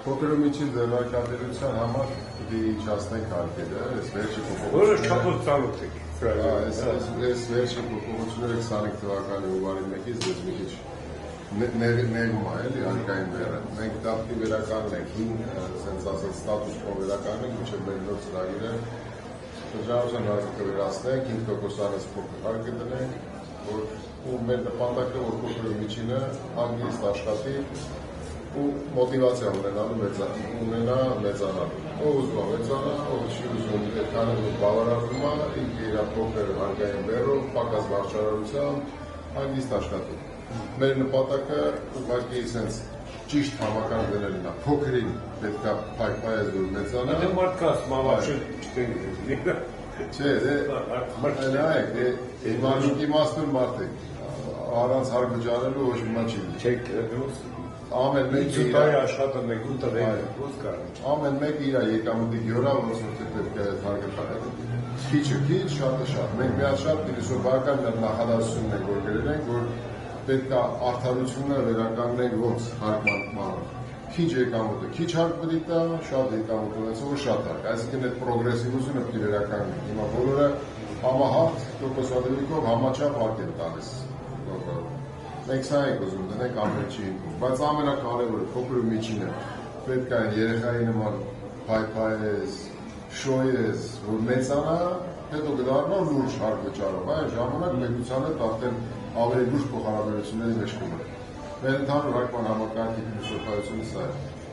Փոքր ու միջին ձեռնարկատիրության համար պիտի իջացնենք հարկերը, այս վերջի որը չափով ծանոթ եք։ Այս վերջի փոփոխությունները 25 թվականի հունվարի 1-ից դες մի քիչ ներում է էլի հարկային բեռը։ Մենք դա պիտի վերականգնենք, ասենց ասած ստատուս կո վերականգնենք, մինչև մեր նոր ծրագիրը շրջանառության հարկը վերացնենք, 5%-անից փոքր հարկը դնենք, ու մեր նպատակը որ փոքր ու միջինը հանգիստ աշխատի ու մոտիվացիա ունենա մեծանալու։ Ով ուզում է մեծանա, ով չի ուզում, քանի որ բավարարվում է, ինքը իր փոքր հարկային բեռով, պակաս վարչարարությամբ հանգիստ աշխատի։ Մեր նպատակը ուղղակի sense ճիշտ համակարգ դնելն է, փոքրին պետք է փայփայել որ մեծանա։ Դե մարդկաս մամաչը չտեն։ Չէ, նայեք, իմաստուն մարդ է, առանց հարկ վճարելու ոչ մի չի։ Չեք ամեն մեկը իր աշխատում եք ու տվեք ո՞ս կար։ Ամեն մեկը իր եկամուտի գյուրա, ոնց որ պետք է հարկը տալու։ Քիչը քիչ, շատը շատ։ Մենք միած շատ փիլիսոփայական նախադասություն ենք որ գրել ենք, որ պետք է արդարությունը վերականգնենք ոնց հարկման քիչ եկամուտը քիչ հարկ պետք է տա, շատ եկամուտ ունեցողը շատ հարկ, այսինքն այդ պրոգրեսիվությունը պետք է վերականգնենք։ Հիմա բոլորը համահարթ տոկոսադրույքով համաչափ հարկ են տալիս։ Մենք սա ենք ուզում դնենք ամեն չի ինքում, բայց ամենակարևորը փոքր ու միջինը պետք է երեխայի նման փայփայես, շոյես, որ մեծանա, հետո կդառնա լուրջ հարկ վճարով, այն ժամանակ պետության հետ արդեն ավելի լուրջ փոխհարաբերությունների մեջ կմտնի։ Մեր ընդհանուր հարկման համակարգի փիլիսոփայությունը սա է։